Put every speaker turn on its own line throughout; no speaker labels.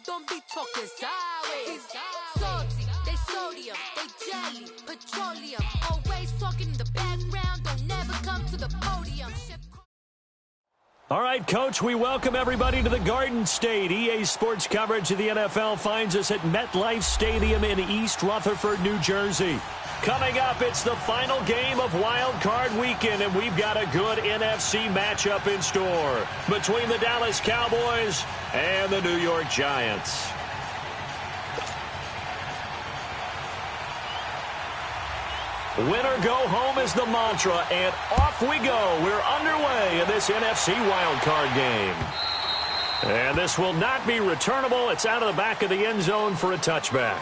don't be talking sideways. Salty, they sodium, they jelly, petroleum. Always talking in the background, don't never come to the podium.
All right, Coach, we welcome everybody to the Garden State. EA Sports coverage of the NFL finds us at MetLife Stadium in East Rutherford, New Jersey. Coming up, it's the final game of Wild Card Weekend, and we've got a good NFC matchup in store between the Dallas Cowboys and the New York Giants. Winner go home is the mantra, and off we go. We're underway in this NFC wildcard game. And this will not be returnable. It's out of the back of the end zone for a touchback.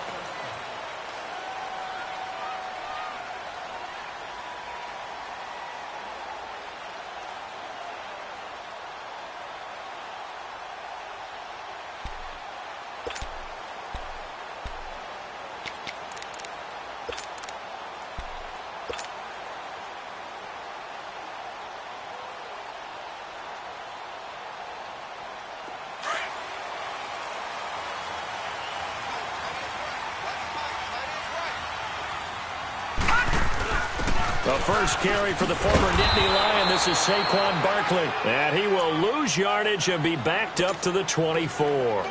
The first carry for the former Nittany Lion. This is Saquon Barkley. And he will lose yardage and be backed up to the 24.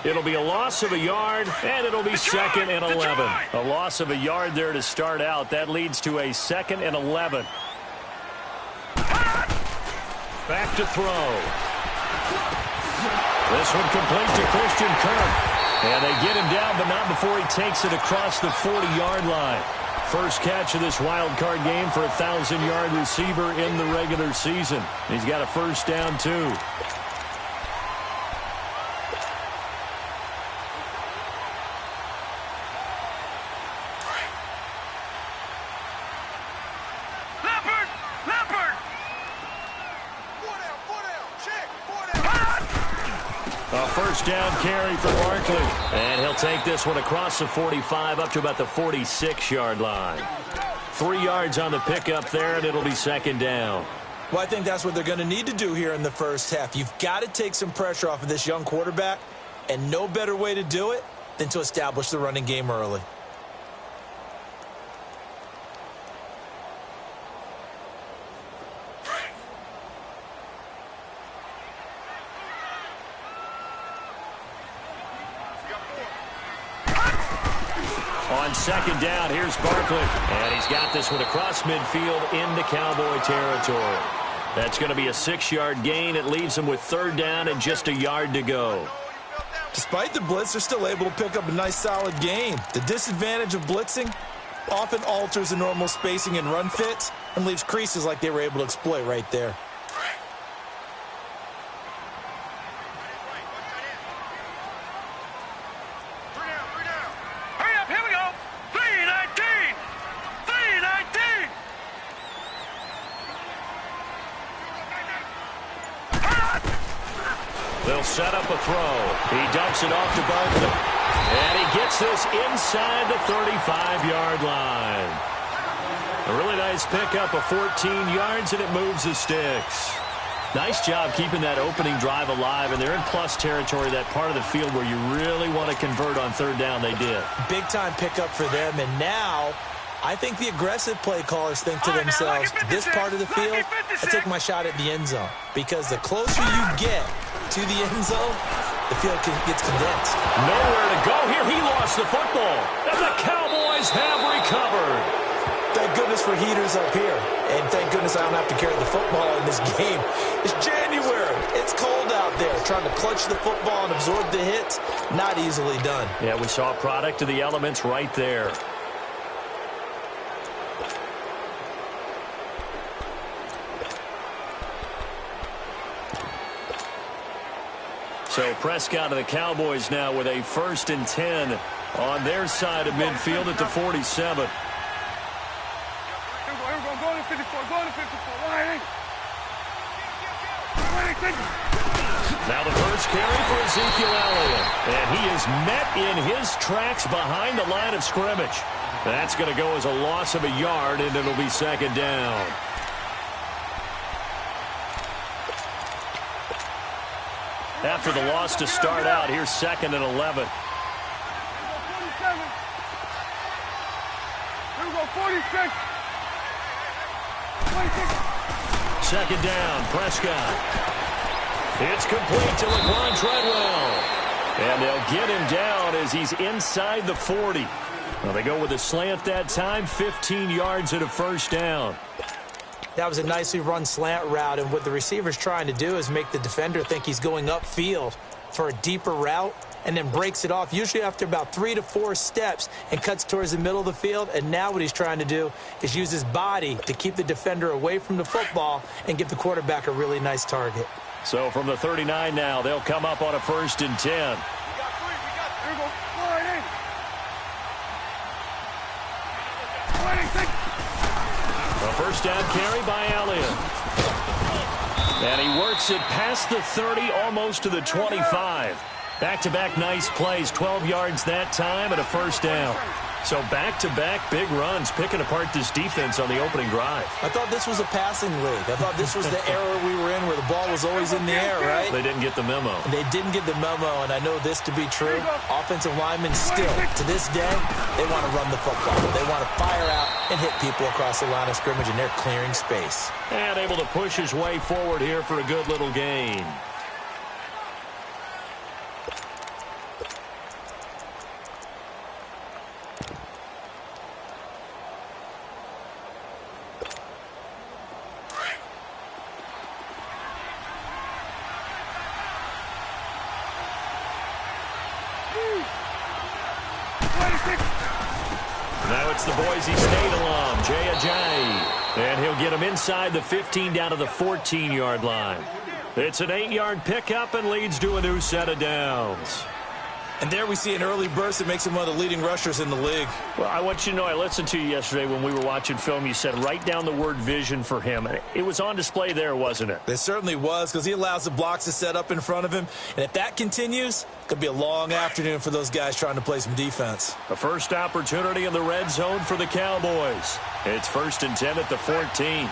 It'll be a loss of a yard, and it'll be second and 11. A loss of a yard there to start out. That leads to a second and 11. Back to throw. This one complete to Christian Kirk. And they get him down, but not before he takes it across the 40-yard line. First catch of this wild card game for a 1,000-yard receiver in the regular season. He's got a first down, too. A first down carry for Barkley. And he'll take this one across the 45 up to about the 46-yard line. 3 yards on the pickup there, and it'll be second down.
Well, I think that's what they're going to need to do here in the first half. You've got to take some pressure off of this young quarterback, and no better way to do it than to establish the running game early.
On second down, here's Barkley. And he's got this one across midfield into Cowboy territory. That's going to be a 6-yard gain. It leaves him with third down and just a yard to go.
Despite the blitz, they're still able to pick up a nice, solid gain. The disadvantage of blitzing often alters the normal spacing and run fits and leaves creases like they were able to exploit right there.
They'll set up a throw. He dumps it off to Barkley. And he gets this inside the 35-yard line. A really nice pickup of 14 yards, and it moves the sticks. Nice job keeping that opening drive alive, and they're in plus territory, that part of the field where you really want to convert on third down. They did.
Big-time pickup for them, and now I think the aggressive play callers think to themselves, this part of the field, I take my shot at the end zone. Because the closer you get to the end zone, the field gets condensed.
Nowhere to go here. He lost the football, and the Cowboys have recovered.
Thank goodness for heaters up here. And thank goodness I don't have to carry the football in this game. It's January. It's cold out there. Trying to clutch the football and absorb the hits, not easily done.
Yeah, we saw a product of the elements right there. So Prescott of the Cowboys now with a 1st and 10 on their side of midfield at the 47.
Go to 54, go to 54.
Now the first carry for Ezekiel Elliott. And he is met in his tracks behind the line of scrimmage. That's going to go as a loss of a yard, and it'll be second down. after the loss to start out. Here's 2nd and 11.
47. Here we go, 46. 26.
Second down, Prescott. It's complete to Laquan Treadwell. And they'll get him down as he's inside the 40. Well, they go with a slant that time, 15 yards and a first down.
That was a nicely run slant route, and what the receiver's trying to do is make the defender think he's going upfield for a deeper route and then breaks it off, usually after about 3 to 4 steps, and cuts towards the middle of the field. And now what he's trying to do is use his body to keep the defender away from the football and give the quarterback a really nice target.
So from the 39 now, they'll come up on a 1st and 10.
Here we go, 48. 26.
A first down carry by Elliott. And he works it past the 30, almost to the 25. Back-to-back nice plays, 12 yards that time and a first down. So back-to-back big runs, picking apart this defense on the opening drive.
I thought this was a passing league. I thought this was the era we were in where the ball was always in the air, right?
They didn't get the memo.
They didn't get the memo, and I know this to be true. Offensive linemen still, to this day, they want to run the football. They want to fire out and hit people across the line of scrimmage, and they're clearing space.
And able to push his way forward here for a good little gain. Now it's the Boise State alum, Jay Ajayi. And he'll get him inside the 15 down to the 14-yard line. It's an 8-yard pickup and leads to a new set of downs.
And there we see an early burst that makes him one of the leading rushers in the league.
Well, I want you to know, I listened to you yesterday when we were watching film. You said write down the word vision for him. It was on display there, wasn't it?
It certainly was, because he allows the blocks to set up in front of him. And if that continues, it could be a long afternoon for those guys trying to play some defense.
A first opportunity in the red zone for the Cowboys. It's 1st and 10 at the 14.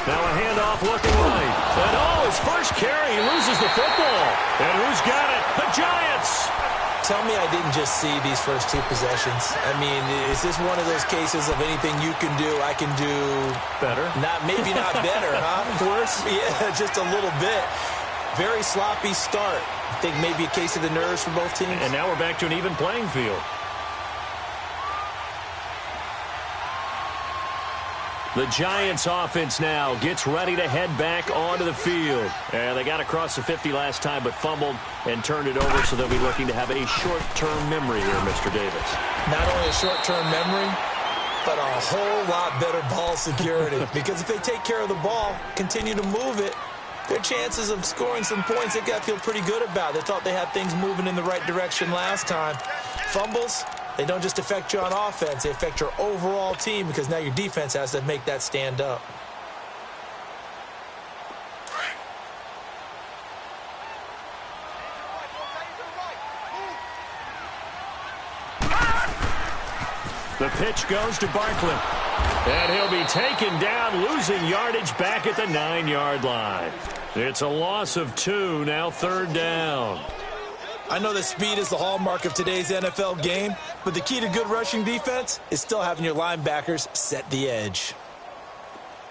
Now a handoff looking right. And his first carry, he loses the football. And who's got it? The Giants!
Tell me I didn't just see these first 2 possessions. I mean, is this one of those cases of anything you can do, I can do
better?
Maybe not better, huh? Worse? Yeah, just a little bit. Very sloppy start. I think maybe a case of the nerves for both teams.
And now we're back to an even playing field. The Giants offense now gets ready to head back onto the field. And they got across the 50 last time, but fumbled and turned it over, so they'll be looking to have a short-term memory here, Mr. Davis.
Not only a short-term memory, but a whole lot better ball security. Because if they take care of the ball, continue to move it, their chances of scoring some points, they got to feel pretty good about. They thought they had things moving in the right direction last time. Fumbles, they don't just affect you on offense, they affect your overall team, because now your defense has to make that stand up.
The pitch goes to Barkley. And he'll be taken down, losing yardage back at the 9-yard line. It's a loss of 2, now 3rd down.
I know that speed is the hallmark of today's NFL game, but the key to good rushing defense is still having your linebackers set the edge.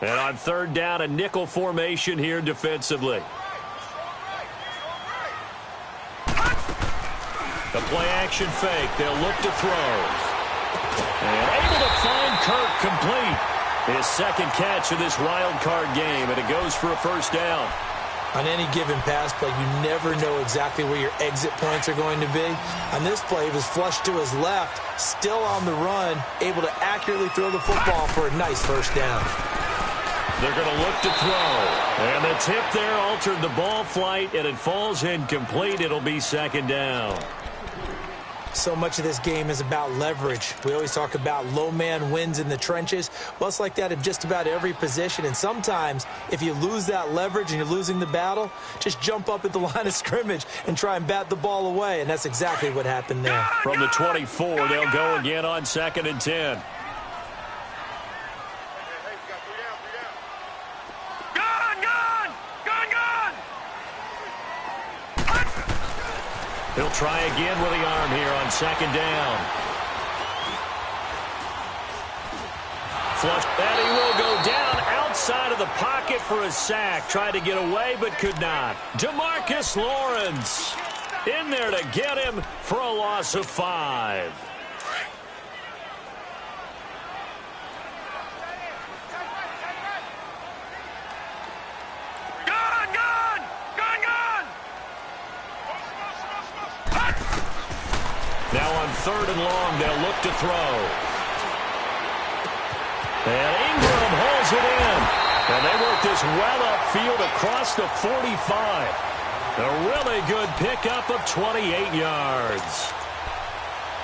And on 3rd down, a nickel formation here defensively. The play-action fake. They'll look to throw. And able to find Kirk complete. His second catch of this wild card game, and it goes for a first down.
On any given pass play, you never know exactly where your exit points are going to be. On this play, he was flushed to his left, still on the run, able to accurately throw the football for a nice first down.
They're going to look to throw. And the tip there altered the ball flight, and it falls incomplete. It'll be 2nd down.
So much of this game is about leverage. We always talk about low man wins in the trenches. Well, it's like that in just about every position. And sometimes, if you lose that leverage and you're losing the battle, just jump up at the line of scrimmage and try and bat the ball away. And that's exactly what happened there.
From the 24, they'll go again on 2nd and 10. He'll try again with the arm here on second down. Flush, and he will go down outside of the pocket for a sack. Tried to get away, but could not. DeMarcus Lawrence in there to get him for a loss of 5. Now on 3rd and long, they'll look to throw. And Ingram holds it in. And they work this well upfield across the 45. A really good pickup of 28 yards.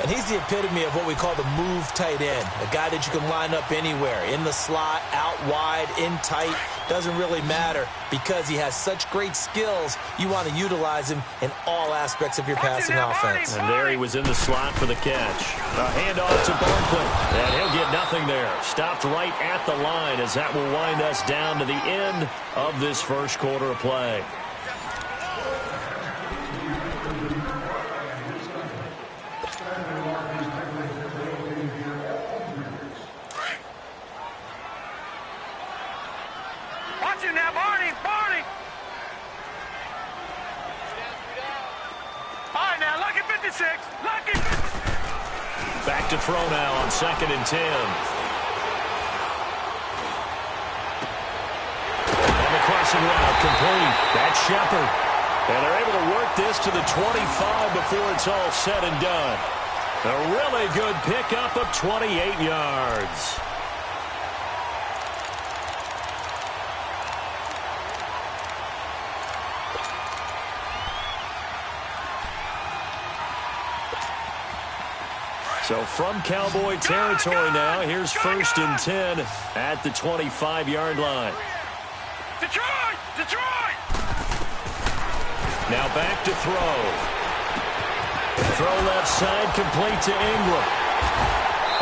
And he's the epitome of what we call the move tight end. A guy that you can line up anywhere. In the slot, out wide, in tight. Doesn't really matter because he has such great skills. You want to utilize him in all aspects of your passing offense.
And there he was in the slot for the catch. A handoff to Barkley. And he'll get nothing there. Stopped right at the line as that will wind us down to the end of this first quarter of play. Back to throw now on 2nd and 10. And the crossing route complete. That's Shepard. And they're able to work this to the 25 before it's all said and done. A really good pickup of 28 yards. So from Cowboy territory now, here's 1st and 10 at the 25-yard line.
Detroit! Detroit!
Now back to throw. Throw left side, complete to Ingram.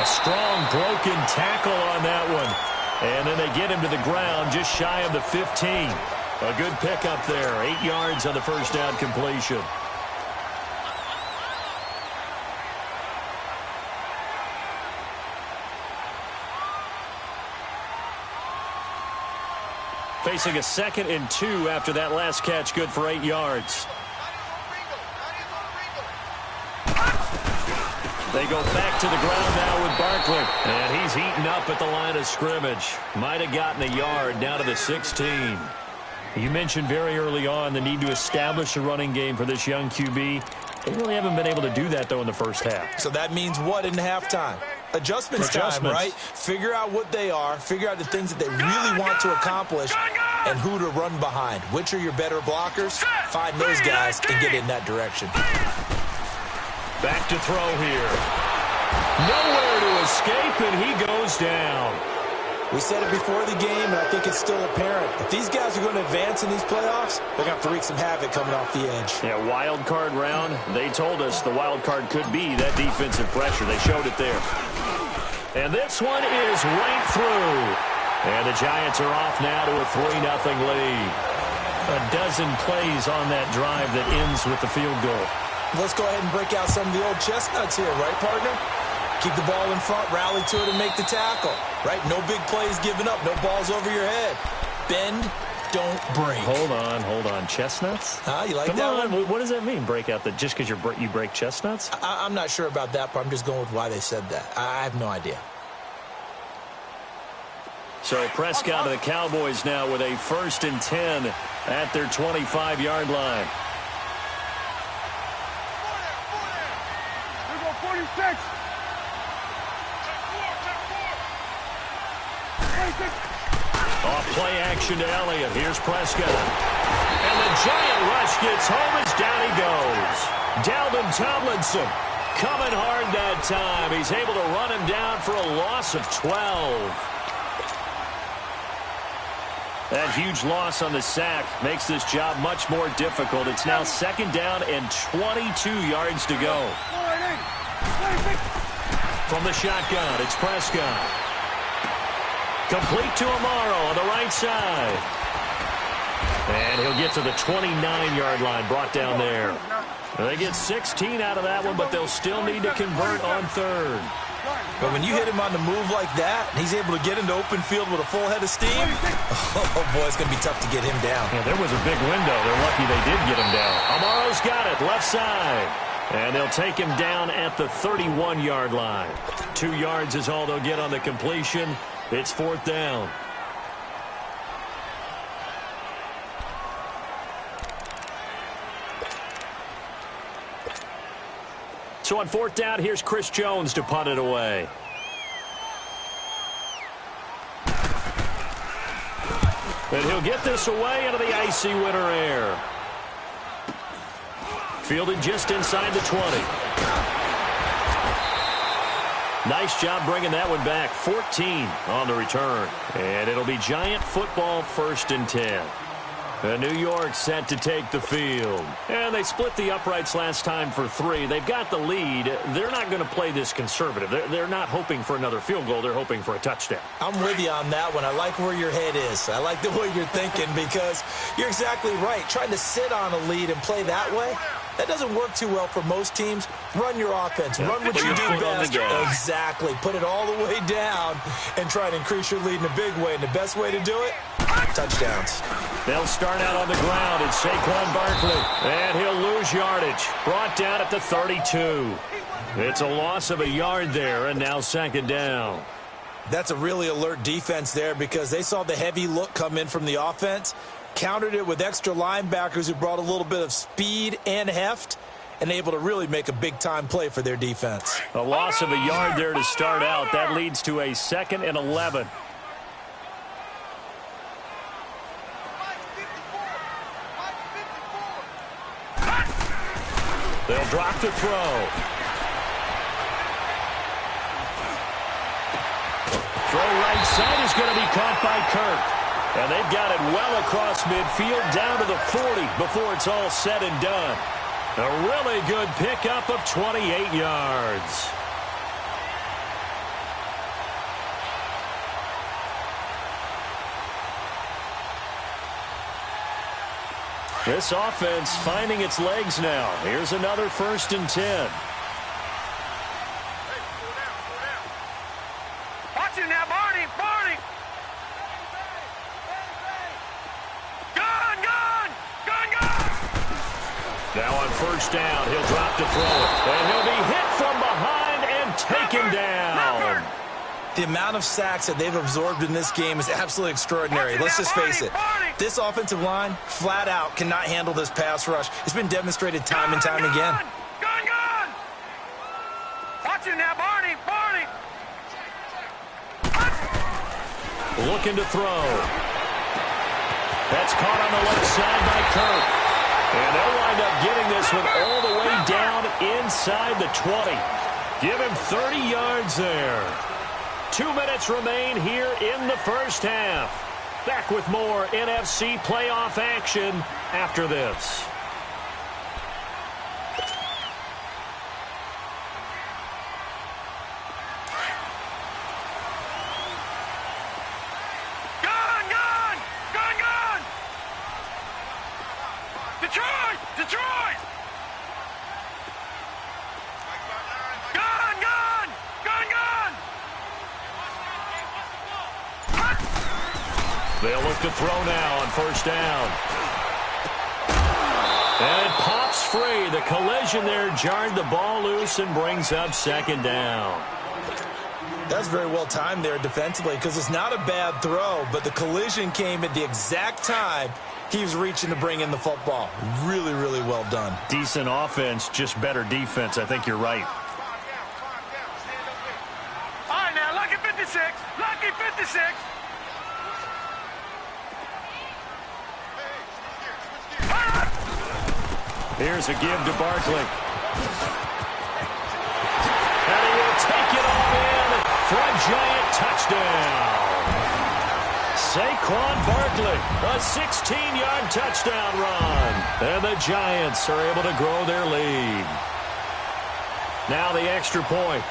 A strong broken tackle on that one. And then they get him to the ground just shy of the 15. A good pickup there. 8 yards on the first down completion. Facing a 2nd and 2 after that last catch, good for 8 yards. They go back to the ground now with Barkley. And he's heating up at the line of scrimmage. Might have gotten a yard down to the 16. You mentioned very early on the need to establish a running game for this young QB. They really haven't been able to do that, though, in the first half.
So that means what in halftime? Adjustments time, right? Figure out what they are. Figure out the things that they really want to accomplish and who to run behind. Which are your better blockers? Find those guys and get in that direction.
Back to throw here. Nowhere to escape, and he goes down.
We said it before the game, and I think it's still apparent. If these guys are going to advance in these playoffs, they're going to have to wreak some havoc coming off the edge.
Yeah, wild card round. They told us the wild card could be that defensive pressure. They showed it there. And this one is right through. And the Giants are off now to a 3-0 lead. A dozen plays on that drive that ends with the field goal.
Let's go ahead and break out some of the old chestnuts here, right, partner? Keep the ball in front, rally to it, and make the tackle. Right? No big plays given up. No balls over your head. Bend, don't break.
Hold on. Chestnuts?
You like
Come
that
on.
one?
What does that mean, break out? Just because you break chestnuts?
I'm not sure about that, but I'm just going with why they said that. I have no idea.
So Prescott of the Cowboys now with a 1st and 10 at their 25-yard line.
Here we go, 46.
Off play action to Elliott. Here's Prescott. And the giant rush gets home as down he goes. Dalvin Tomlinson coming hard that time. He's able to run him down for a loss of 12. That huge loss on the sack makes this job much more difficult. It's now 2nd down and 22 yards to go. From the shotgun, it's Prescott. Complete to Amaro on the right side. And he'll get to the 29-yard line, brought down there. They get 16 out of that one, but they'll still need to convert on third.
But when you hit him on the move like that, and he's able to get into open field with a full head of steam, oh, boy, it's going to be tough to get him down.
Yeah, there was a big window. They're lucky they did get him down. Amaro's got it, left side. And they'll take him down at the 31-yard line. 2 yards is all they'll get on the completion. It's 4th down. So on 4th down, here's Chris Jones to punt it away. And he'll get this away into the icy winter air. Fielded just inside the 20. Nice job bringing that one back. 14 on the return. And it'll be Giant football, 1st and 10. New York set to take the field. And they split the uprights last time for 3. They've got the lead. They're not going to play this conservative. They're not hoping for another field goal. They're hoping for a touchdown.
I'm with you on that one. I like where your head is. I like the way you're thinking because you're exactly right. Trying to sit on a lead and play that way, that doesn't work too well for most teams. Run your offense. Run what you do best. Exactly. Put it all the way down and try to increase your lead in a big way. And the best way to do it, touchdowns.
They'll start out on the ground. It's Saquon Barkley. And he'll lose yardage. Brought down at the 32. It's a loss of a yard there, and now 2nd down.
That's a really alert defense there because they saw the heavy look come in from the offense, countered it with extra linebackers who brought a little bit of speed and heft, and able to really make a big-time play for their defense.
A loss of a yard there to start out. That leads to a 2nd and 11. They'll drop the throw. Throw right side is going to be caught by Kirk. And they've got it well across midfield down to the 40 before it's all said and done. A really good pickup of 28 yards. This offense finding its legs now. Here's another 1st and 10.
Watch it now, Barney! Barney! Gun! Gun! Gun! Gun!
Now on 1st down, he'll drop to throw it. And he'll be hit from behind and taken down.
The amount of sacks that they've absorbed in this game is absolutely extraordinary. Let's just face it. This offensive line, flat out, cannot handle this pass rush. It's been demonstrated time and time again.
Gun, gun! Watch it now, Barney! Barney!
Looking to throw. That's caught on the left side by Kirk. And they'll wind up getting this one all the way down inside the 20. Give him 30 yards there. 2 minutes remain here in the 1st half. Back with more NFC playoff action after this.
Gun! Gun! Gun! Gun! Detroit! Detroit! Gun! Gun! Gun! Gun!
They'll look to throw now on 1st down. And it pops free. The collision there jarred the ball loose and brings up 2nd down.
That's very well timed there defensively because it's not a bad throw, but the collision came at the exact time he was reaching to bring in the football. Really, really well done.
Decent offense, just better defense. I think you're right.
All right, now, lucky 56. Lucky 56.
Here's a give to Barkley. And he will take it all in for a Giant touchdown. Saquon Barkley, a 16-yard touchdown run. And the Giants are able to grow their lead. Now the extra point.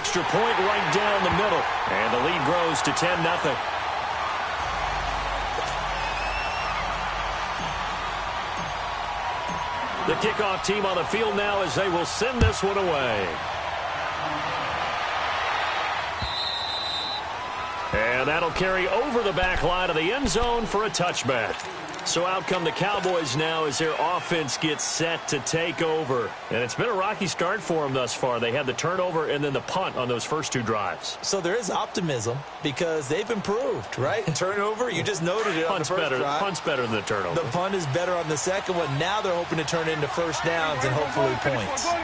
extra point right down the middle. And the lead grows to 10-0. The kickoff team on the field now as they will send this one away. And that'll carry over the back line of the end zone for a touchback. So out come the Cowboys now as their offense gets set to take over. And it's been a rocky start for them thus far. They had the turnover and then the punt on those first two drives.
So there is optimism because they've improved, right? Turnover, you just noted it on the first drive.
Punt's better than the turnover.
The punt is better on the second one. Now they're hoping to turn it into first downs and hopefully points.
Here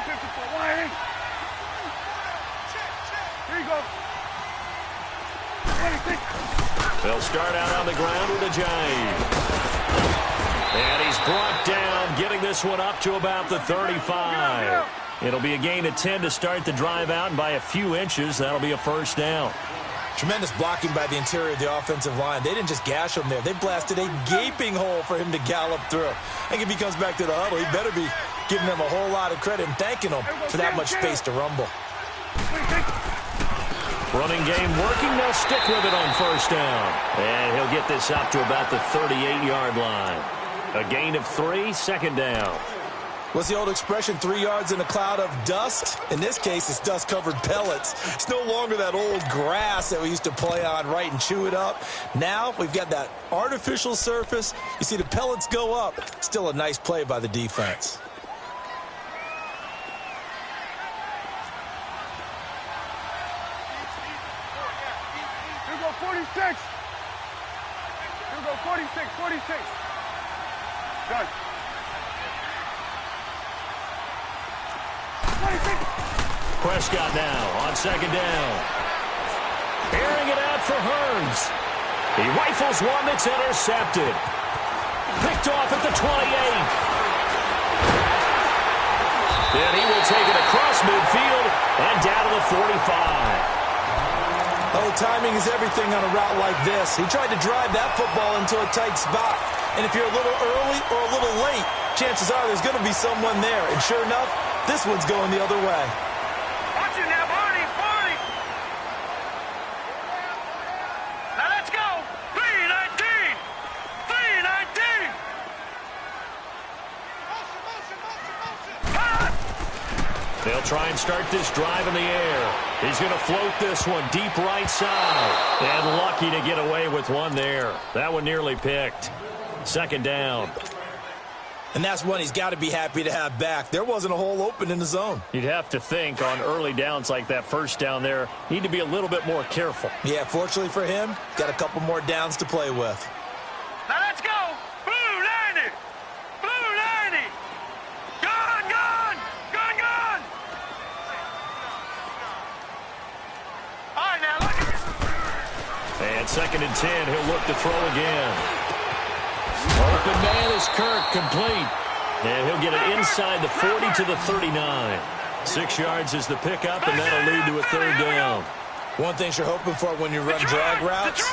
you go.
They'll start out on the ground with a jive. And he's brought down, getting this one up to about the 35. It'll be a gain of 10 to start the drive out, and by a few inches, that'll be a first down.
Tremendous blocking by the interior of the offensive line. They didn't just gash him there. They blasted a gaping hole for him to gallop through. I think if he comes back to the huddle, he better be giving them a whole lot of credit and thanking them for that much space to rumble.
Running game working. They'll stick with it on first down. And he'll get this up to about the 38-yard line. A gain of 3, second down.
What's the old expression, 3 yards in a cloud of dust? In this case, it's dust-covered pellets. It's no longer that old grass that we used to play on, right, and chew it up. Now we've got that artificial surface. You see the pellets go up. Still a nice play by the defense.
Here go 46. Here go 46, 46. Done. 46.
Prescott now on second down. Airing it out for Hearns. He rifles one that's intercepted. Picked off at the 28. Then he will take it across midfield and down to the 45.
Oh, timing is everything on a route like this. He tried to drive that football into a tight spot. And if you're a little early or a little late, chances are there's going to be someone there. And sure enough, this one's going the other way.
Watch it now, Barney, Barney. Now let's go. 319. 319.
They'll try and start this drive in the air. He's going to float this one deep right side. And lucky to get away with one there. That one nearly picked. Second down.
And that's one he's got to be happy to have back. There wasn't a hole open in the zone.
You'd have to think on early downs like that first down there, need to be a little bit more careful.
Yeah, fortunately for him, got a couple more downs to play with.
Now let's go. Blue 90. Blue 90. Gone, gone. Gone, gone. All right, now look at this.
And second and 10, he'll look to throw again. Open man is Kirk, complete. And he'll get it inside the 40 to the 39. 6 yards is the pickup, and that'll lead to a third down.
One thing you're hoping for when you run drag routes,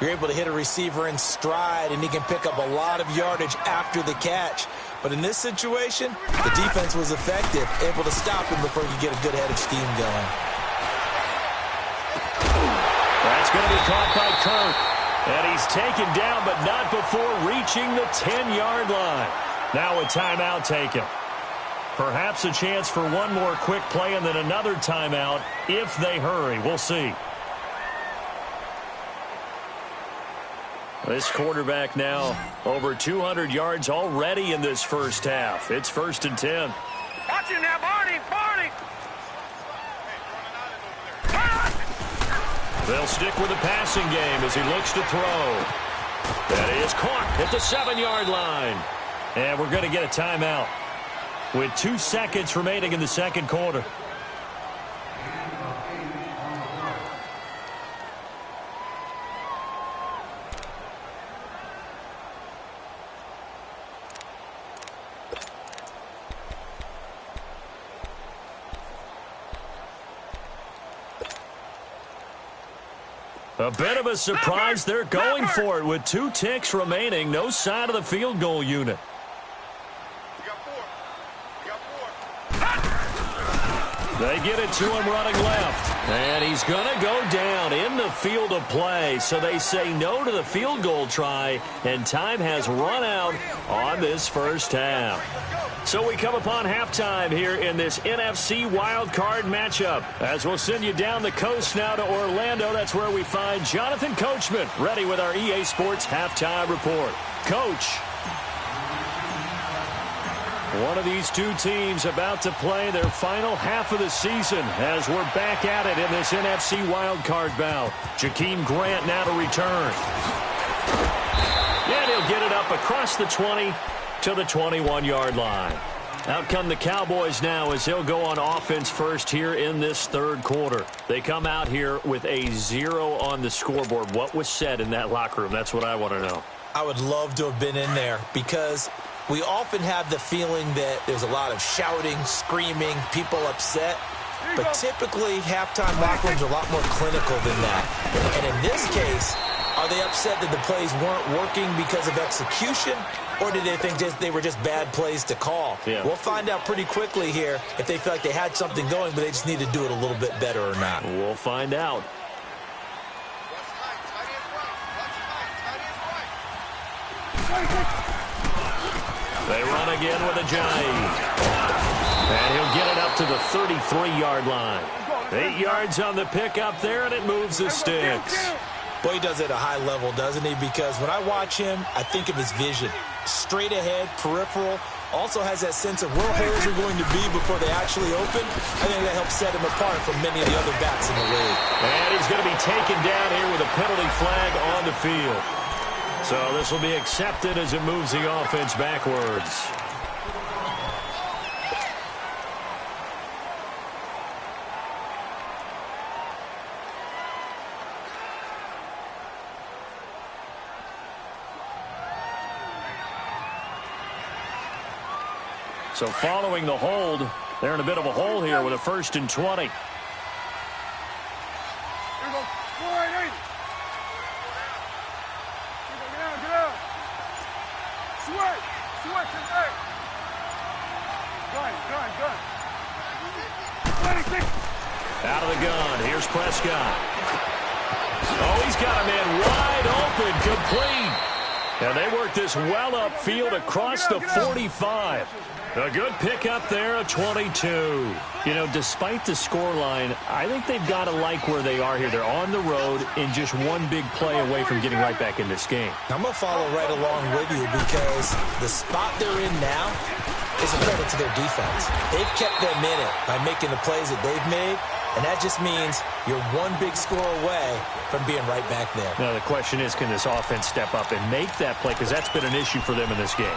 you're able to hit a receiver in stride, and he can pick up a lot of yardage after the catch. But in this situation, the defense was effective, able to stop him before you get a good head of steam going.
That's going to be caught by Kirk. And he's taken down, but not before reaching the 10-yard line. Now a timeout taken. Perhaps a chance for one more quick play and then another timeout if they hurry. We'll see. This quarterback now over 200 yards already in this first half. It's 1st and 10.
Watch it now, Barney, Barney.
They'll stick with the passing game as he looks to throw. That is caught at the 7-yard line. And we're going to get a timeout with 2 seconds remaining in the second quarter. A bit of a surprise. They're going for it with 2 ticks remaining. No sign of the field goal unit. They get it to him running left. And he's going to go down in the field of play. So they say no to the field goal try, and time has run out on this first half. So we come upon halftime here in this NFC wildcard matchup. As we'll send you down the coast now to Orlando, that's where we find Jonathan Coachman ready with our EA Sports halftime report. Coach. One of these two teams about to play their final half of the season as we're back at it in this NFC wildcard bout. Jakeem Grant now to return. And he'll get it up across the 20 to the 21-yard line. Out come the Cowboys now as they'll go on offense first here in this third quarter. They come out here with a 0 on the scoreboard. What was said in that locker room? That's what I want to know.
I would love to have been in there because we often have the feeling that there's a lot of shouting, screaming, people upset. But typically, halftime locker rooms are a lot more clinical than that. And in this case, are they upset that the plays weren't working because of execution? Or did they think they were just bad plays to call?
Yeah.
We'll find out pretty quickly here if they feel like they had something going, but they just need to do it a little bit better or not.
We'll find out. They run again with Ajayi. And he'll get it up to the 33-yard line. 8 yards on the pickup there, and it moves the sticks.
Boy, he does it at a high level, doesn't he? Because when I watch him, I think of his vision. Straight ahead, peripheral. Also has that sense of where holes are going to be before they actually open. I think that helps set him apart from many of the other backs in the league.
And he's going to be taken down here with a penalty flag on the field. So this will be accepted as it moves the offense backwards. So following the hold, they're in a bit of a hole here with a 1st and 20. Out of the gun. Here's Prescott. Oh, he's got a man wide open, complete. And they work this well upfield across the 45. A good pickup there, a 22. You know, despite the scoreline, I think they've got to like where they are here. They're on the road and just one big play away from getting right back in this game.
I'm going to follow right along with you because the spot they're in now is a credit to their defense. They've kept them in it by making the plays that they've made, and that just means you're one big score away from being right back there.
Now, the question is, can this offense step up and make that play? Because that's been an issue for them in this game.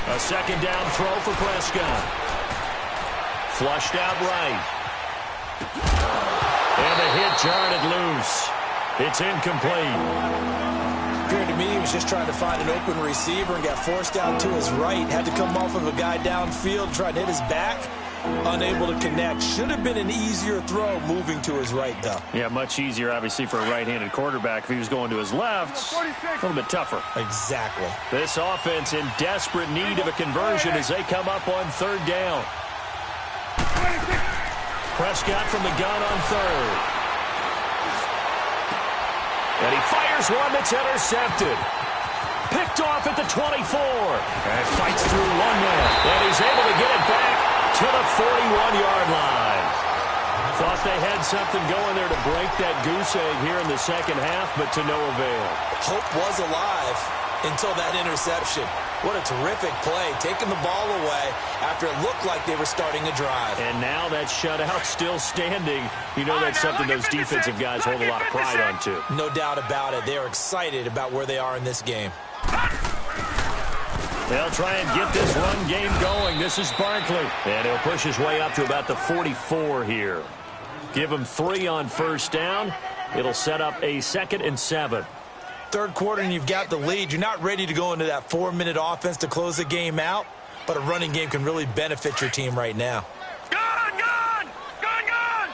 A second down throw for Prescott. Flushed out right. And the hit jarred it loose. It's incomplete.
Appeared to me he was just trying to find an open receiver and got forced out to his right. Had to come off of a guy downfield, try to hit his back. Unable to connect. Should have been an easier throw moving to his right, though.
Yeah, much easier, obviously, for a right-handed quarterback. If he was going to his left, a little bit tougher.
Exactly.
This offense in desperate need of a conversion as they come up on 3rd down. Prescott from the gun on 3rd. And he fires one that's intercepted. Picked off at the 24. And fights through one man. And he's able to get it back to the 41-yard line. Thought they had something going there to break that goose egg here in the second half, but to no avail.
Hope was alive until that interception. What a terrific play, taking the ball away after it looked like they were starting a drive.
And now that shutout still standing. You know that's something those defensive guys hold a lot of pride on, too.
No doubt about it. They're excited about where they are in this game.
They'll try and get this run game going. This is Barkley. And he'll push his way up to about the 44 here. Give him 3 on 1st down. It'll set up a 2nd and 7.
Third quarter and you've got the lead. You're not ready to go into that 4-minute offense to close the game out, but a running game can really benefit your team right now.
Gun! Gun! Gun! Gun!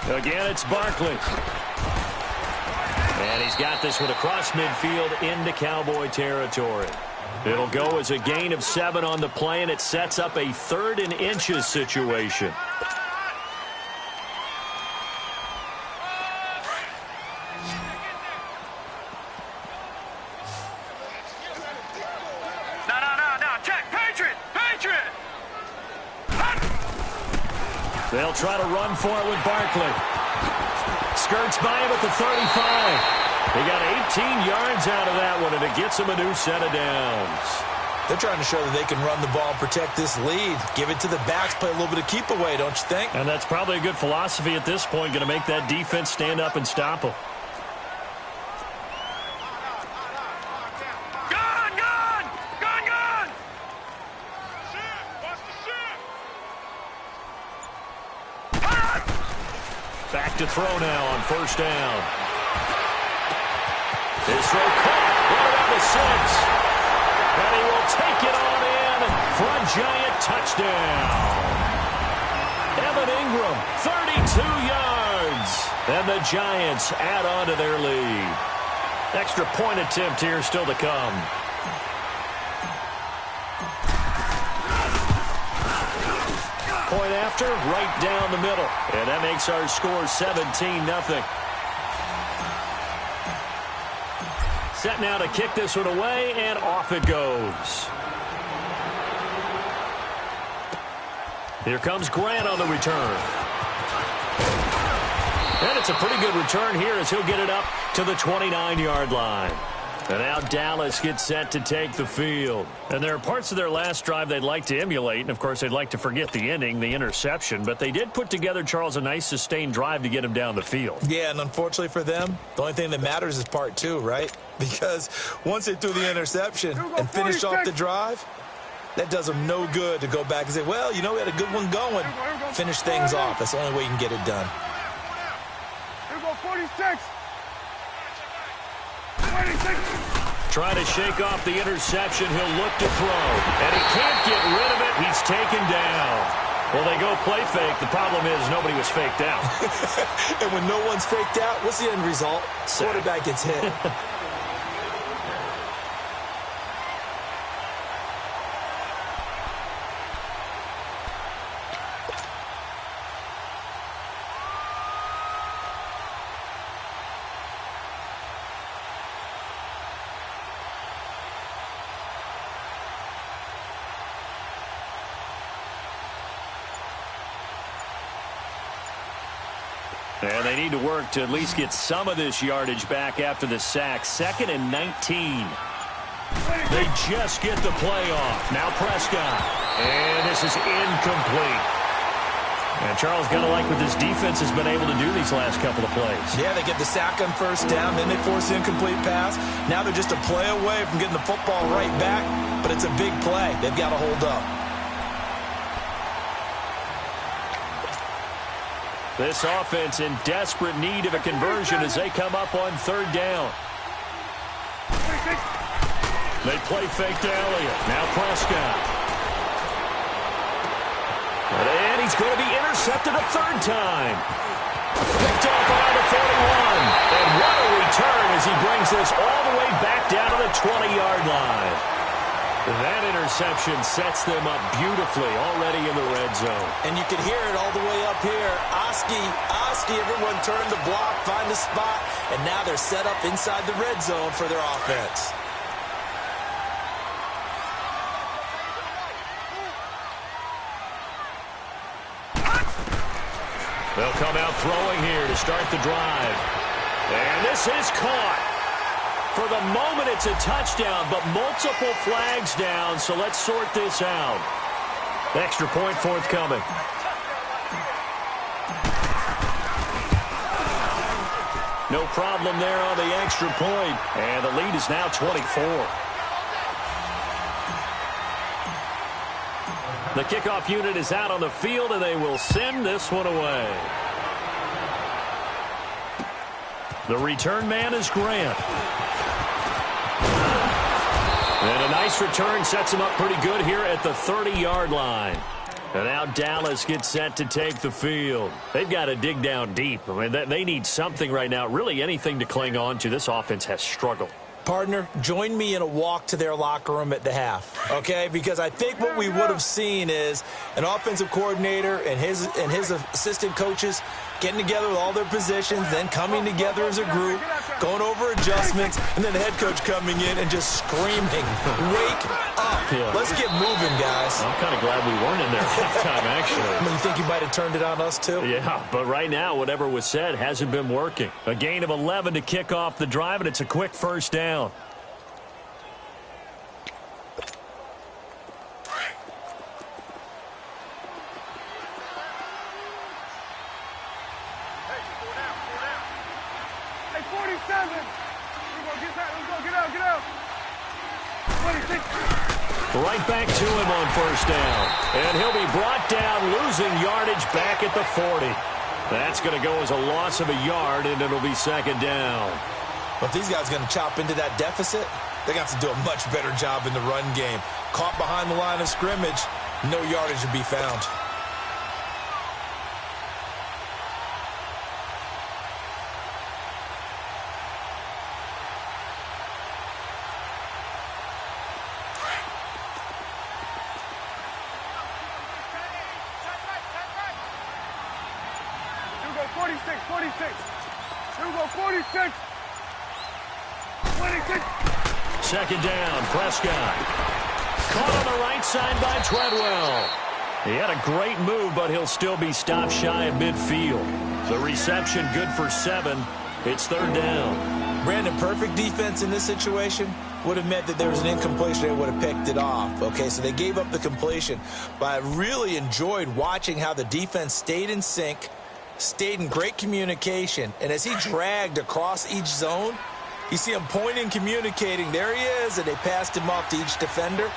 Again, it's Barkley. And he's got this one across midfield into Cowboy territory. It'll go as a gain of 7 on the play, and it sets up a 3rd and inches situation.
No. Check. Patriot.
They'll try to run for it with Barkley. Skirts by him at the 35. He got 18 yards out of that one, and it gets him a new set of downs.
They're trying to show that they can run the ball and protect this lead. Give it to the backs, play a little bit of keep away, don't you think?
And that's probably a good philosophy at this point, going to make that defense stand up and stop them. Back to throw now on 1st down. His throw caught right around the 6. And he will take it on in for a Giant touchdown. Evan Ingram, 32 yards. And the Giants add on to their lead. Extra point attempt here still to come. Point after, right down the middle. And that makes our score 17-0. Set now to kick this one away, and off it goes. Here comes Grant on the return. And it's a pretty good return here as he'll get it up to the 29-yard line. And now Dallas gets set to take the field. And there are parts of their last drive they'd like to emulate. And, of course, they'd like to forget the ending, the interception. But they did put together, Charles, a nice sustained drive to get him down the field.
Yeah, and unfortunately for them, the only thing that matters is part 2, right? Because once they threw the interception and finished off the drive, that does them no good to go back and say, well, you know, we had a good one going. Finish things off. That's the only way you can get it done.
Here we go, 46. 26.
Trying to shake off the interception. He'll look to throw. And he can't get rid of it. He's taken down. Well, they go play fake. The problem is nobody was faked out.
And when no one's faked out, what's the end result? Quarterback gets hit.
And they need to work to at least get some of this yardage back after the sack. 2nd and 19. They just get the play off. Now Prescott. And this is incomplete. And Charles, got to like what this defense has been able to do these last couple of plays.
Yeah, they get the sack on 1st down, then they force the incomplete pass. Now they're just a play away from getting the football right back, but it's a big play. They've got to hold up.
This offense in desperate need of a conversion as they come up on 3rd down. They play fake to Elliott. Now Prescott. And he's going to be intercepted a 3rd time. Picked off around the 41. And what a return as he brings this all the way back down to the 20-yard line. That interception sets them up beautifully already in the red zone.
And you can hear it all the way up here. Oski, everyone turned the block, find a spot, and now they're set up inside the red zone for their offense.
They'll come out throwing here to start the drive. And this is caught. For the moment, it's a touchdown, but multiple flags down, so let's sort this out. Extra point forthcoming. No problem there on the extra point, and the lead is now 24. The kickoff unit is out on the field, and they will send this one away. The return man is Grant. And a nice return sets him up pretty good here at the 30-yard line. And now Dallas gets set to take the field. They've got to dig down deep. I mean, they need something right now, really anything to cling on to. This offense has struggled.
Partner, join me in a walk to their locker room at the half, okay? Because I think what we would have seen is an offensive coordinator and his assistant coaches getting together with all their positions, then coming together as a group, going over adjustments, and then the head coach coming in and just screaming, "Wake up.
Yeah.
Let's get moving, guys."
I'm kind of glad we weren't in there halftime, actually.
I mean, you think you might have turned it on us, too?
Yeah, but right now, whatever was said hasn't been working. A gain of 11 to kick off the drive, and it's a quick first down. Right back to him on first down. And he'll be brought down, losing yardage back at the 40. That's going to go as a loss of a yard, and it'll be second down.
But these guys are going to chop into that deficit. They got to do a much better job in the run game. Caught behind the line of scrimmage, no yardage to be found.
Second down, Prescott. Caught on the right side by Treadwell. He had a great move, but he'll still be stopped shy of midfield. The reception good for 7. It's third down.
Brandon, perfect defense in this situation would have meant that there was an incompletion. They would have picked it off. Okay, so they gave up the completion. But I really enjoyed watching how the defense stayed in sync, stayed in great communication, and as he dragged across each zone, you see him pointing, communicating. There he is, and they passed him off to each defender.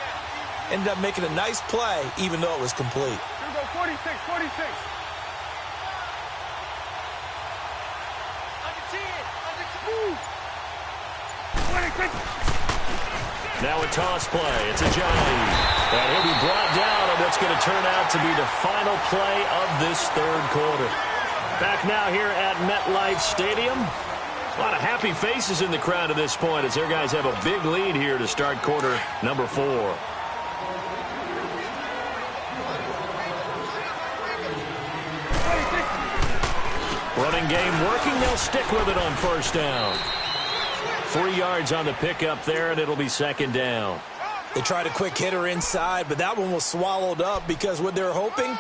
Ended up making a nice play, even though it was complete.
Here we go, 46.
Now a toss play. It's a Johnny. And he'll be brought down on what's going to turn out to be the final play of this third quarter. Back now here at MetLife Stadium. A lot of happy faces in the crowd at this point as their guys have a big lead here to start quarter number 4. Running game working. They'll stick with it on first down. 3 yards on the pickup there, and it'll be second down.
They tried a quick hitter inside, but that one was swallowed up because what they're hoping,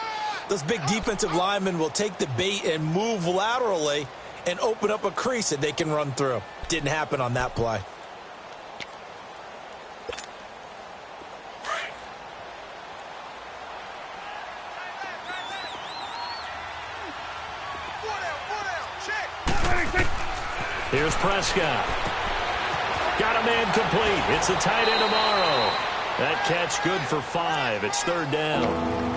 those big defensive linemen will take the bait and move laterally and open up a crease that they can run through. Didn't happen on that play.
Here's Prescott. Got a man complete. It's a tight end tomorrow. That catch good for 5. It's third down.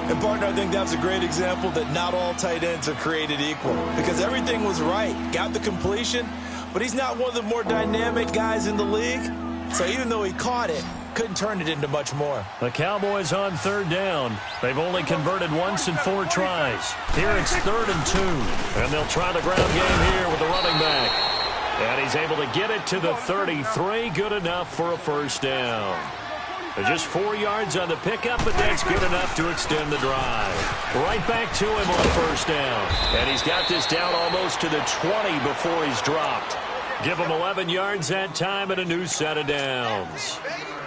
And, partner, I think that was a great example that not all tight ends are created equal because everything was right. Got the completion, but he's not one of the more dynamic guys in the league. So even though he caught it, couldn't turn it into much more.
The Cowboys on third down. They've only converted once in 4 tries. Here it's 3rd and 2. And they'll try the ground game here with the running back. And he's able to get it to the 33. Good enough for a first down. Just 4 yards on the pickup, but that's good enough to extend the drive. Right back to him on first down. And he's got this down almost to the 20 before he's dropped. Give him 11 yards that time and a new set of downs.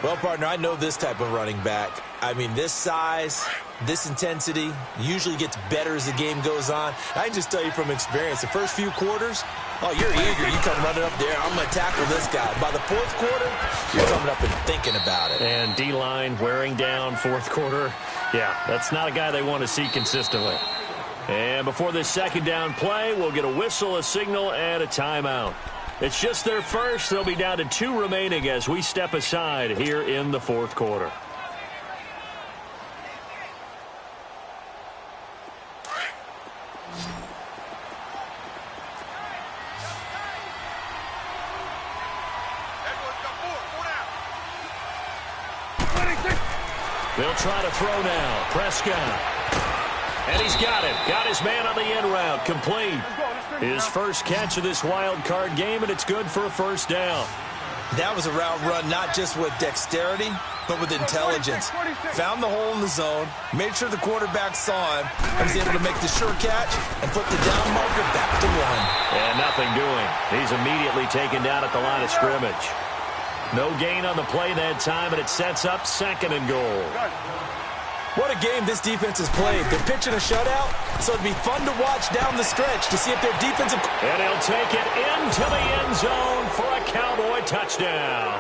Well, partner, I know this type of running back. I mean, this size, this intensity usually gets better as the game goes on. I can just tell you from experience, the first few quarters, oh, you're eager. You come running up there. I'm going to tackle this guy. By the fourth quarter, you're coming up and thinking about it.
And D-line wearing down fourth quarter. Yeah, that's not a guy they want to see consistently. And before this second down play, we'll get a whistle, a signal, and a timeout. It's just their first. They'll be down to 2 remaining as we step aside here in the fourth quarter. They'll try to throw now. Prescott. And he's got it. Got his man on the end route. Complete. His first catch of this wild card game, and it's good for a first down.
That was a route run not just with dexterity, but with intelligence. Found the hole in the zone, made sure the quarterback saw him, and was able to make the sure catch and put the down marker back to one.
And nothing doing. He's immediately taken down at the line of scrimmage. No gain on the play that time, and it sets up 2nd and goal.
What a game this defense has played. They're pitching a shutout, so it'd be fun to watch down the stretch to see if their defensive...
And he'll take it into the end zone for a Cowboy touchdown.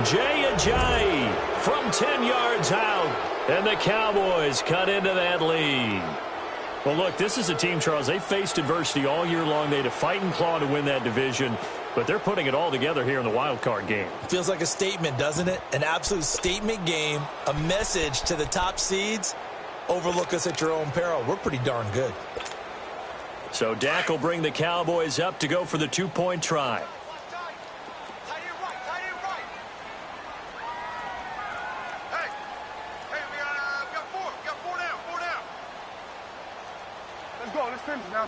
Jay Ajayi from 10 yards out, and the Cowboys cut into that lead. Well, look, this is a team, Charles, they faced adversity all year long. They had to fight and claw to win that division, but they're putting it all together here in the wild card game.
Feels like a statement, doesn't it? An absolute statement game, a message to the top seeds. Overlook us at your own peril. We're pretty darn good.
So Dak will bring the Cowboys up to go for the 2-point try.
Now.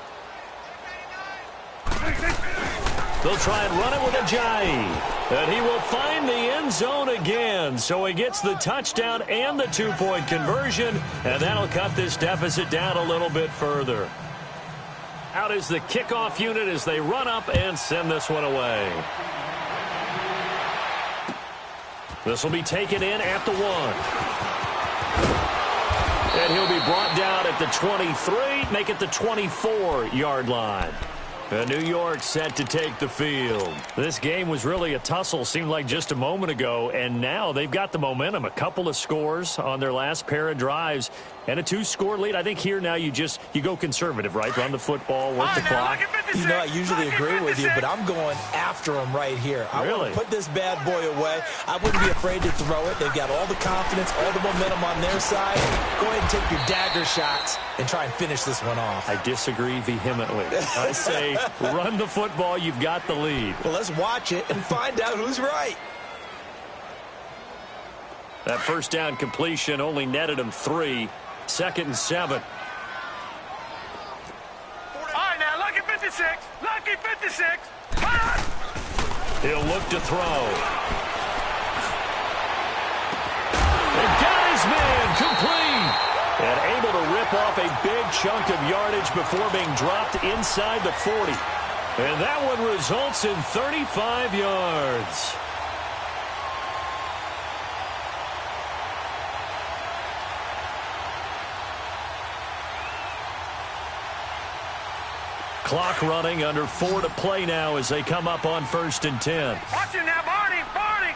They'll try and run it with Ajayi. And he will find the end zone again. So he gets the touchdown and the 2-point conversion. And that'll cut this deficit down a little bit further. Out is the kickoff unit as they run up and send this one away. This will be taken in at the 1. And he'll be brought down at the 23, make it the 24-yard line. And New York set to take the field. This game was really a tussle, seemed like just a moment ago, and now they've got the momentum. A couple of scores on their last pair of drives and a 2-score lead. I think here now you go conservative, right? Run the football, work the clock.
You know, I usually agree with you, but I'm going after them right here. I want to put this bad boy away. I wouldn't be afraid to throw it. They've got all the confidence, all the momentum on their side. Go ahead and take your dagger shots and try and finish this one off.
I disagree vehemently. I say run the football. You've got the lead.
Well, let's watch it and find out who's right.
That first down completion only netted him 3. 2nd and 7.
All right, now, lucky 56. Lucky 56.
He'll look to throw. And got his man complete. And able to rip off a big chunk of yardage before being dropped inside the 40. And that one results in 35 yards. Clock running, under 4 to play now as they come up on 1st and 10.
Watch it now, Barney, Barney.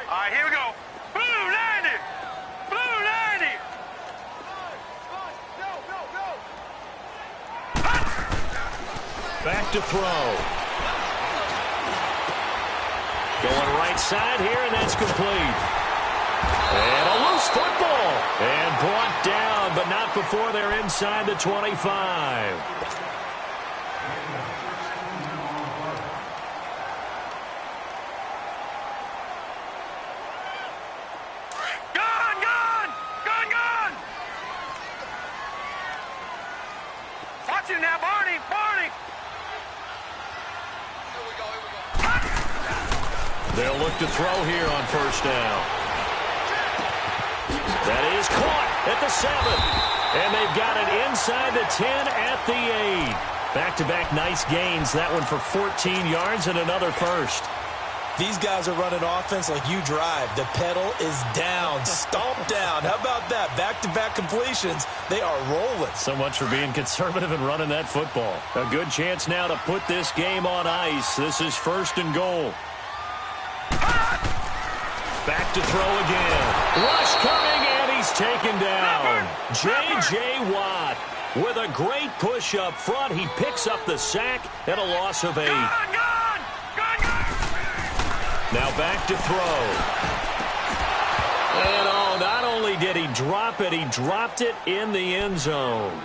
All right, here we go. Blue 90. Blue 90.
Back to throw. Going right side here, and that's complete. And a loose football. And brought down, but not before they're inside the 25.
Gone, gone, gone, gone. Watch it now, Barney, Barney. Here we go, here we go.
They'll look to throw here on 1st down. That is caught at the 7. And they've got it inside the 10 at the 8. Back-to-back nice gains. That one for 14 yards and another first.
These guys are running offense like you drive. The pedal is down, stomped down. How about that? Back-to-back completions. They are rolling.
So much for being conservative and running that football. A good chance now to put this game on ice. This is 1st and goal. Back to throw again. Rush coming, and he's taken down. J.J. Watt with a great push up front. He picks up the sack and a loss of 8.
Gone, gone, gone, gone.
Now back to throw. And oh, not only did he drop it, he dropped it in the end zone.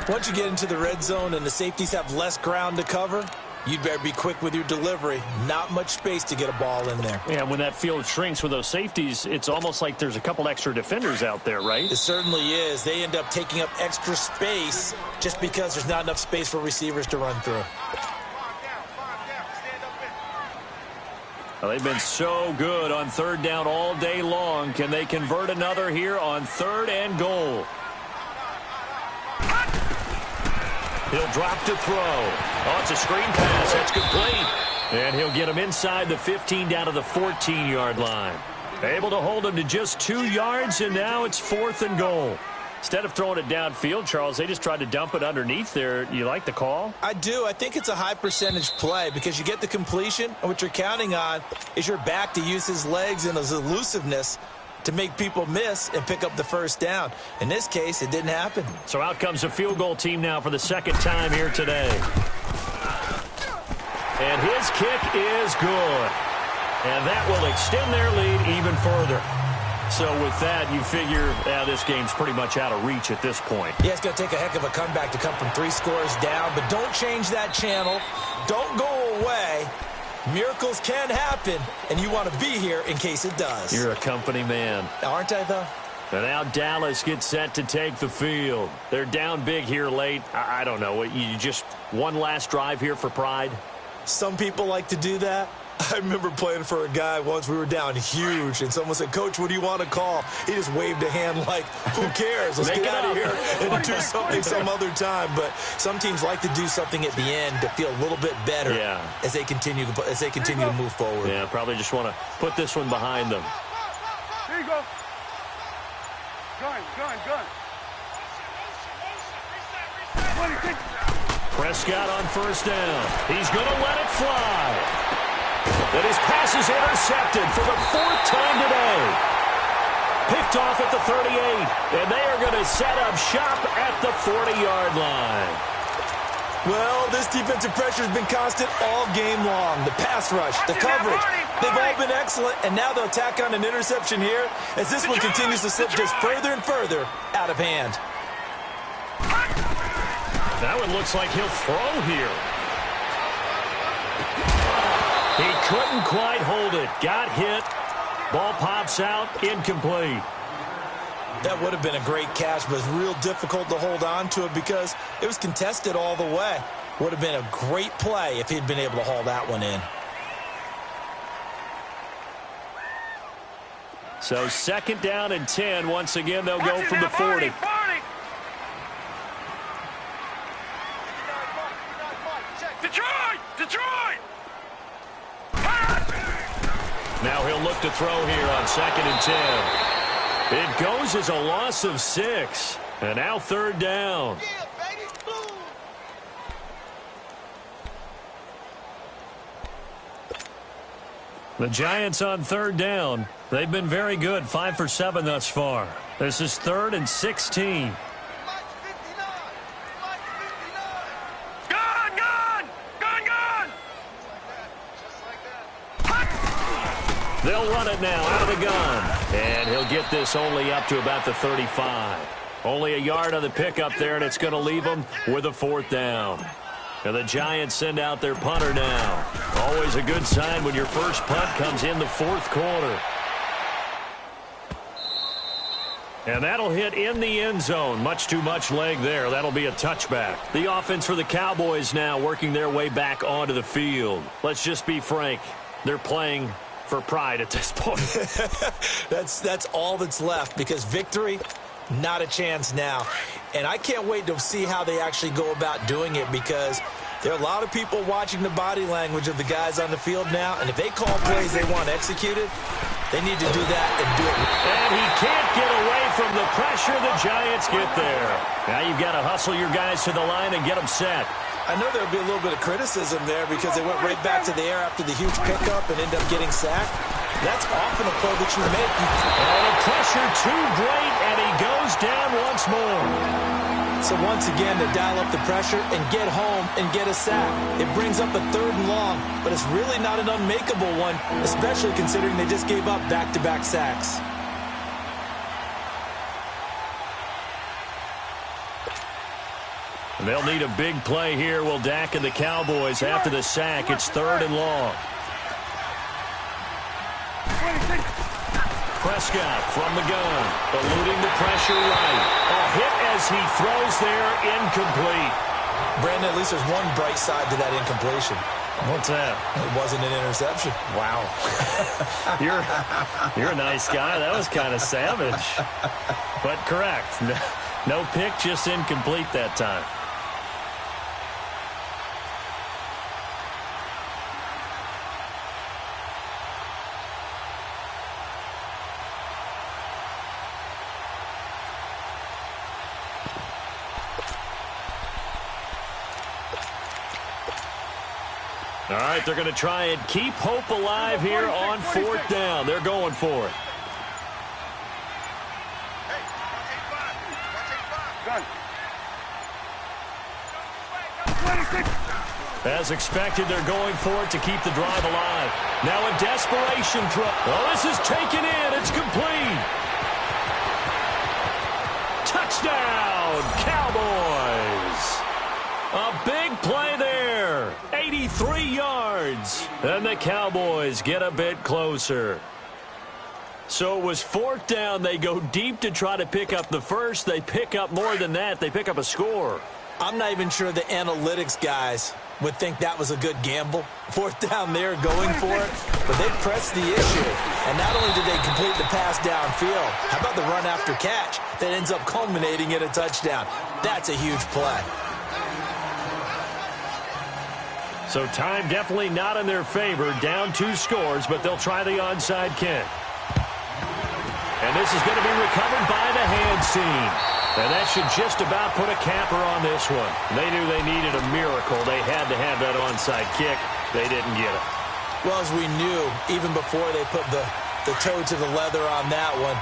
Once you get into the red zone and the safeties have less ground to cover, you'd better be quick with your delivery. Not much space to get a ball in there.
Yeah, when that field shrinks with those safeties, it's almost like there's a couple extra defenders out there, right?
It certainly is. They end up taking up extra space just because there's not enough space for receivers to run through.
Well, they've been so good on third down all day long. Can they convert another here on 3rd and goal? He'll drop to throw. Oh, it's a screen pass. That's complete. And he'll get him inside the 15 down to the 14-yard line. Able to hold him to just 2 yards, and now it's 4th and goal. Instead of throwing it downfield, Charles, they just tried to dump it underneath there. You like the call?
I do. I think it's a high-percentage play because you get the completion, and what you're counting on is your back to use his legs and his elusiveness to make people miss and pick up the first down. In this case, it didn't happen.
So out comes the field goal team now for the 2nd time here today. And his kick is good. And that will extend their lead even further. So with that, you figure this game's pretty much out of reach at this point.
Yeah, it's going to take a heck of a comeback to come from 3 scores down, but don't change that channel. Don't go away. Miracles can happen, and you want to be here in case it does.
You're a company man.
Aren't I, though?
And now Dallas gets set to take the field. They're down big here late. I don't know. You just one last drive here for pride?
Some people like to do that. I remember playing for a guy once. We were down huge, and someone said, "Coach, what do you want to call?" He just waved a hand like, who cares? Let's get out of here and do something some other time. But some teams like to do something at the end to feel a little bit better as they continue to move forward.
Yeah, probably just want to put this one behind them.
Here you go. Gun.
Prescott on 1st down. He's going to let it fly. And his pass is intercepted for the 4th time today. Picked off at the 38. And they are going to set up shop at the 40-yard line.
Well, this defensive pressure has been constant all game long. The pass rush, the coverage, they've all been excellent. And now they'll tack on an interception here as this one continues to slip just further and further out of hand.
That one looks like he'll throw here. He couldn't quite hold it. Got hit. Ball pops out. Incomplete.
That would have been a great catch, but it's real difficult to hold on to it because it was contested all the way. Would have been a great play if he'd been able to haul that one in.
So 2nd down and 10. Once again, they'll go from the 40.
Detroit!
Now he'll look to throw here on 2nd and 10. It goes as a loss of 6. And now 3rd down. The Giants on 3rd down. They've been very good. 5 for 7 thus far. This is 3rd and 16. They'll run it now out of the gun. And he'll get this only up to about the 35. Only a yard on the pickup there, and it's going to leave them with a 4th down. And the Giants send out their punter now. Always a good sign when your first punt comes in the 4th quarter. And that'll hit in the end zone. Much too much leg there. That'll be a touchback. The offense for the Cowboys now working their way back onto the field. Let's just be frank. They're playing for pride at this point.
That's all that's left because victory, not a chance now. And I can't wait to see how they actually go about doing it because there are a lot of people watching the body language of the guys on the field now, and if they call plays they want executed, they need to do that and do it.
And he can't get away from the pressure. The Giants get there. Now you've got to hustle your guys to the line and get them set.
I know there'll be a little bit of criticism there because they went right back to the air after the huge pickup and ended up getting sacked. That's often a play that you make.
And the pressure too great, and he goes down once more.
So once again, to dial up the pressure and get home and get a sack. It brings up a 3rd and long, but it's really not an unmakeable one, especially considering they just gave up back-to-back sacks.
They'll need a big play here. Will Dak and the Cowboys after the sack. It's 3rd and long. Prescott from the gun, eluding the pressure right. A hit as he throws there, incomplete.
Brandon, at least there's one bright side to that incompletion.
What's that?
It wasn't an interception.
Wow. You're a nice guy. That was kind of savage. But correct. No pick, just incomplete that time. All right, they're going to try and keep hope alive here on 4th down. They're going for it. As expected, they're going for it to keep the drive alive. Now a desperation throw. Oh, this is taken in. It's complete. Touchdown, Cowboys. A big play there. 83 yards. And the Cowboys get a bit closer. So it was 4th down. They go deep to try to pick up the first. They pick up more than that. They pick up a score.
I'm not even sure the analytics guys would think that was a good gamble. 4th down there going for it. But they pressed the issue. And not only did they complete the pass downfield, how about the run after catch that ends up culminating in a touchdown? That's a huge play.
So time definitely not in their favor. Down 2 scores, but they'll try the onside kick. And this is going to be recovered by the hands team. And that should just about put a capper on this one. They knew they needed a miracle. They had to have that onside kick. They didn't get it.
Well, as we knew, even before they put the toe to the leather on that one,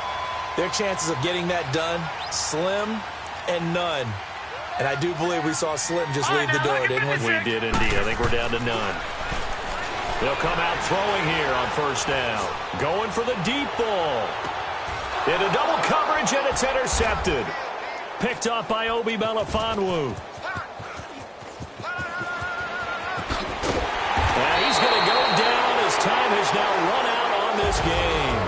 their chances of getting that done, slim and none. And I do believe we saw Slim just leave the door, didn't we?
We did indeed. I think we're down to none. They'll come out throwing here on 1st down. Going for the deep ball. Into double coverage, and it's intercepted. Picked up by Obi Melifonwu. And he's going to go down as time has now run out on this game.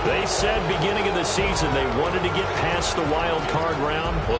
They said beginning of the season they wanted to get past the wild card round.